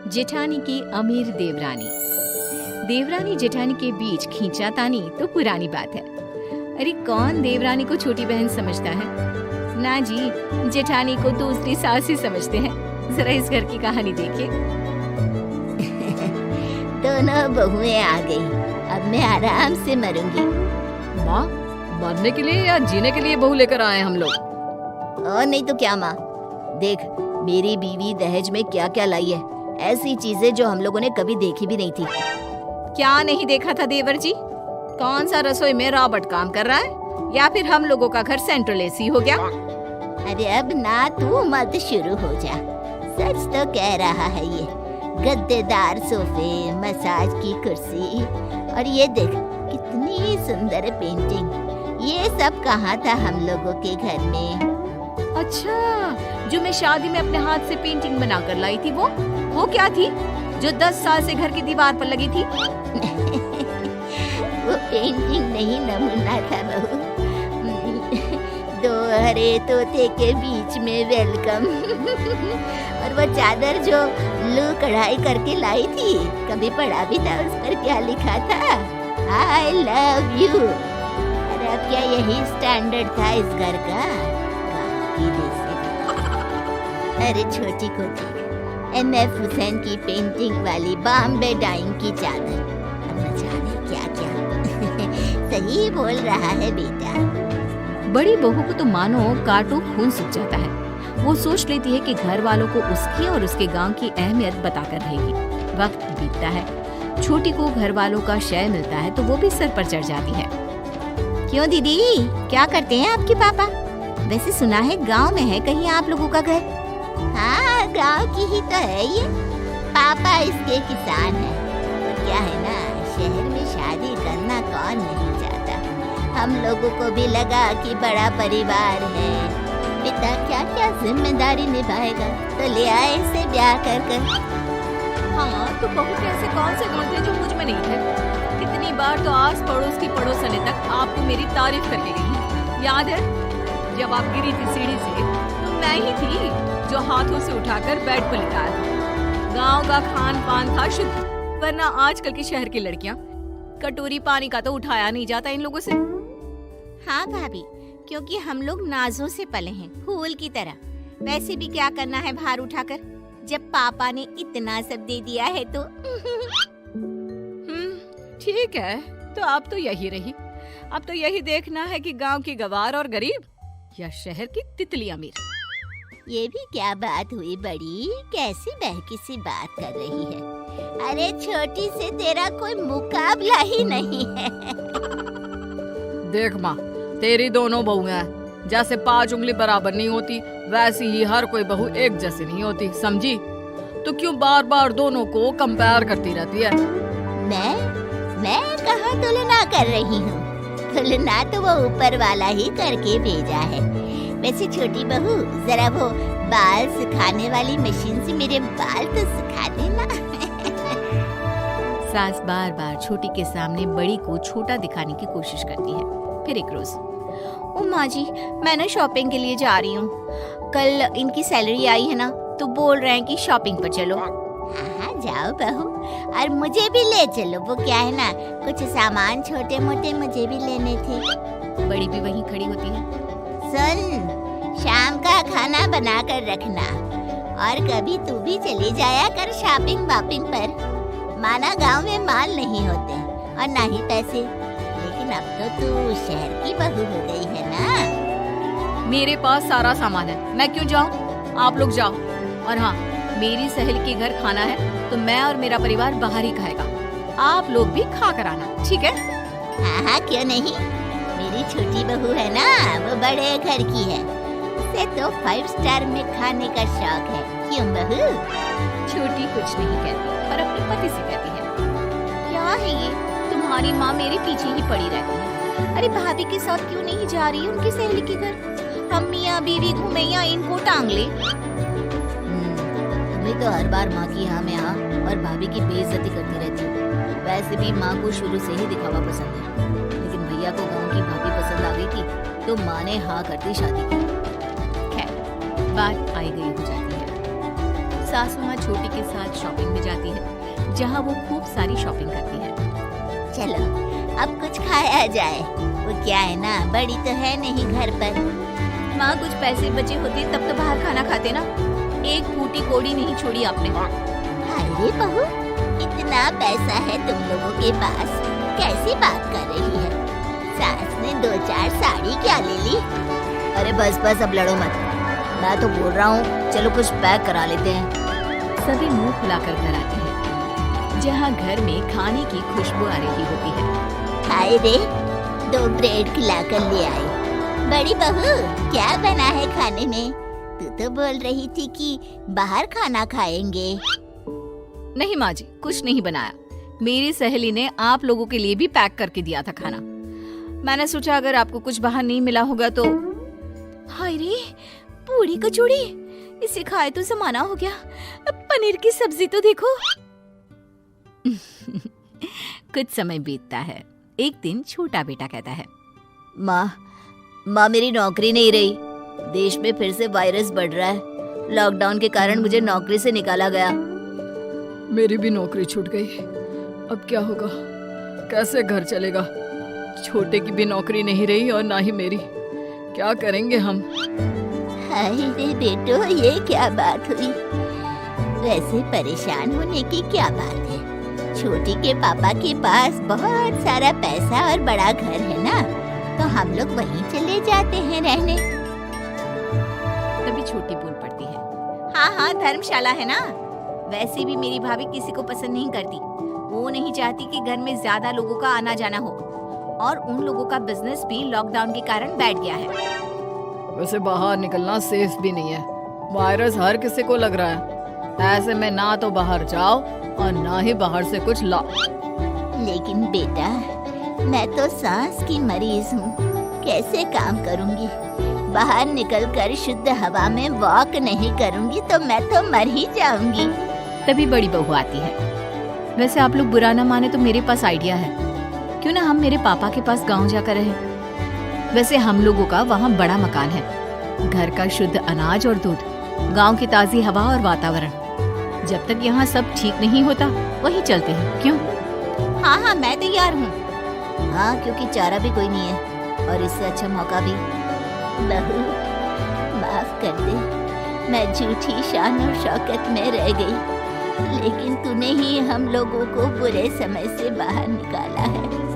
जेठानी की अमीर देवरानी। देवरानी जेठानी के बीच खींचातानी तो पुरानी बात है। अरे कौन देवरानी को छोटी बहन समझता है? ना जी, जेठानी को तो उसकी सास ही समझते हैं। जरा इस घर की कहानी देखिए। दोनों बहुएं आ गई, अब मैं आराम से मरूंगी। माँ, मरने के लिए या जीने के लिए बहू लेकर आए हम लोग? और नहीं तो क्या माँ, देख मेरी बीवी दहेज में क्या क्या लाई है, ऐसी चीजें जो हम लोगों ने कभी देखी भी नहीं थी। क्या नहीं देखा था देवर जी? कौन सा रसोई में रॉबर्ट काम कर रहा है, या फिर हम लोगों का घर सेंट्रल एसी हो गया? अरे अब ना तू मत शुरू हो जा, सच तो कह रहा है ये गद्देदार सोफे, मसाज की कुर्सी, और ये देख कितनी सुंदर पेंटिंग, ये सब कहाँ था हम लोगों के घर में? अच्छा, जो मैं शादी में अपने हाथ से पेंटिंग बनाकर लाई थी वो क्या थी जो 10 साल से घर की दीवार पर लगी थी? वो पेंटिंग नहीं, नमूना था बहू। दो हरे तोते के बीच में वेलकम। और वो चादर जो लू कढ़ाई करके लाई थी, कभी पढ़ा भी था उस पर क्या लिखा था? I love you। अरे अब क्या यही स्टैंडर्ड था इस घर का? अरे छोटी को देख, MF हुसैन की पेंटिंग वाली बॉम्बे डाइंग की चादर, अब न जाने क्या क्या। सही बोल रहा है बेटा। बड़ी बहू को तो मानो काटो खून सूख जाता है। वो सोच लेती है कि घर वालों को उसकी और उसके गांव की अहमियत बताकर रहेगी। वक्त बीतता है, छोटी को घर वालों का शय मिलता है तो वो भी सर पर चढ़ जाती है। क्यों दीदी, क्या करते हैं आपके पापा? वैसे सुना है गांव में है कहीं आप लोगों का घर? हाँ, गांव की ही तो है ये। पापा इसके किसान हैं। और क्या है ना, शहर में शादी करना कौन नहीं चाहता। हम लोगों को भी लगा कि बड़ा परिवार है, पिता क्या क्या जिम्मेदारी निभाएगा, तो ले आए इसे ब्याह कर कर। हाँ, तो बहू के ऐसे कौन से गुण थे जो मुझ में नहीं थे? कितनी बार तो आस पड़ोस की पड़ोसने तक आपको मेरी तारीफ करके गई। याद है जब आप गिरी थी सीढ़ी से, तो मैं ही थी जो हाथों से उठाकर बेड पर लिटाया। गांव का खान पान था शुद्ध, वरना आजकल की शहर की लड़कियां कटोरी पानी का तो उठाया नहीं जाता इन लोगों से। हाँ भाभी, क्योंकि हम लोग नाजों से पले हैं, फूल की तरह। वैसे भी क्या करना है भार उठाकर, जब पापा ने इतना सब दे दिया है तो। ठीक है, तो अब तो यही रही। अब तो यही देखना है कि गांव की गवार और गरीब या शहर की तितली अमीर। ये भी क्या बात हुई बड़ी, कैसी बहकी सी बात कर रही है? अरे छोटी से तेरा कोई मुकाबला ही नहीं है। देख माँ, तेरी दोनों बहुएं हैं, जैसे 5 उंगली बराबर नहीं होती, वैसी ही हर कोई बहू एक जैसी नहीं होती, समझी? तो क्यों बार बार दोनों को कंपेयर करती रहती है? मैं कहाँ तुलना कर रही हूँ? तुलना तो वो ऊपर वाला ही करके भेजा है। वैसे छोटी बहू, जरा वो बाल सुखाने वाली मशीन से मेरे बाल तो सुखा देना। सास बार बार छोटी के सामने बड़ी को छोटा दिखाने की कोशिश करती है। फिर एक रोज, ओ माँ जी, मैं ना शॉपिंग के लिए जा रही हूँ। कल इनकी सैलरी आई है ना, तो बोल रहे हैं कि शॉपिंग पर चलो। हाँ जाओ बहू, और मुझे भी ले चलो। वो क्या है ना, कुछ सामान छोटे मोटे मुझे भी लेने थे। बड़ी भी वहीं खड़ी होती है। सुन, शाम का खाना बना कर रखना, और कभी तू भी चली जाया कर शॉपिंग वापिंग पर। माना गांव में माल नहीं होते और ना ही पैसे, लेकिन अब तो तू शहर की बहू हो गई है ना। मेरे पास सारा सामान है, मैं क्यों जाऊँ? आप लोग जाओ। और हाँ, मेरी सहेली के घर खाना है तो मैं और मेरा परिवार बाहर ही खाएगा। आप लोग भी खा कर आना, ठीक है? हाँ हाँ, क्यों नहीं। मेरी छोटी बहू है ना, वो बड़े घर की है, उसे तो 5 स्टार में खाने का शौक है। क्यों बहू? छोटी कुछ नहीं कहती और अपने पति से कहती है, क्या है ये, तुम्हारी माँ मेरे पीछे ही पड़ी रहती है। अरे भाभी के साथ क्यों नहीं जा रही उनकी सहेली के घर? हम मियाँ बीवी घूमे या इनको टांग ले। तुम्हें तो हर बार माँ की हाँ में हाँ और भाभी की बेइज्जती करती रहती है। वैसे भी माँ को शुरू से ही दिखावा पसंद है, लेकिन भैया को गांव की भाभी पसंद आ गई थी तो माँ ने हाँ करती शादी की। खैर, बात आई गई हो जाती है। सासू माँ छोटी के साथ शॉपिंग में जाती है, जहाँ वो खूब सारी शॉपिंग करती है। चलो अब कुछ खाया जाए। वो क्या है ना, बड़ी तो है नहीं घर पर। माँ, कुछ पैसे बचे होते तब तो बाहर खाना खाते ना। एक फूटी कोड़ी नहीं छोड़ी आपने। अरे बहू, इतना पैसा है तुम लोगों के पास, कैसी बात कर रही है? सास ने 2-4 साड़ी क्या ले ली? अरे बस बस, अब लड़ो मत। मैं तो बोल रहा हूँ चलो कुछ पैक करा लेते हैं। सभी मुंह फुलाकर घर आते हैं, जहाँ घर में खाने की खुशबू आ रही होती है। हाय रे, 2 ब्रेड खिलाकर ले आई। बड़ी बहू, क्या बना है खाने में? तू तो बोल रही थी कि बाहर खाना खाएंगे। नहीं माँ जी, कुछ नहीं बनाया। मेरी सहेली ने आप लोगों के लिए भी पैक करके दिया था खाना। मैंने सोचा अगर आपको कुछ बाहर नहीं मिला होगा तो। हाय रे, पूरी कचौड़ी, इसे खाए तो जमाना हो गया। अब पनीर की सब्जी तो देखो। कुछ समय बीतता है। एक दिन छोटा बेटा कहता है, माँ मेरी नौकरी नहीं रही। देश में फिर से वायरस बढ़ रहा है। लॉकडाउन के कारण मुझे नौकरी से निकाला गया। मेरी भी नौकरी छूट गई। अब क्या होगा, कैसे घर चलेगा? छोटे की भी नौकरी नहीं रही और ना ही मेरी। क्या करेंगे हम? हाय रे बेटो, ये क्या बात हुई? वैसे परेशान होने की क्या बात है? छोटी के पापा के पास बहुत सारा पैसा और बड़ा घर है ना, तो हम लोग वहीं चले जाते हैं रहने। तभी छोटी बोल पड़ती है, हाँ, धर्मशाला है ना। वैसे भी मेरी भाभी किसी को पसंद नहीं करती। वो नहीं चाहती कि घर में ज्यादा लोगों का आना जाना हो, और उन लोगों का बिजनेस भी लॉकडाउन के कारण बैठ गया है। वैसे बाहर निकलना सेफ भी नहीं है। वायरस हर किसी को लग रहा है। ऐसे में ना तो बाहर जाओ और ना ही बाहर से कुछ लाओ। लेकिन बेटा, मैं तो सांस की मरीज हूँ, कैसे काम करूँगी? बाहर निकलकर शुद्ध हवा में वॉक नहीं करूँगी तो मैं तो मर ही जाऊँगी। तभी बड़ी बहू आती है, वैसे आप लोग बुरा ना माने तो मेरे पास आइडिया है। क्यों ना हम मेरे पापा के पास गांव जाकर रहें। वैसे हम लोगों का वहाँ बड़ा मकान है, घर का शुद्ध अनाज और दूध, गांव की ताज़ी हवा और वातावरण। जब तक यहाँ सब ठीक नहीं होता वहीं चलते हैं। क्यों? हाँ, मैं तैयार हूँ। हाँ, क्योंकि चारा भी कोई नहीं है और इससे अच्छा मौका भी। बहू, माफ कर दे, मैं झूठी शान और शौकत में रह गई, लेकिन तूने ही हम लोगों को बुरे समय से बाहर निकाला है।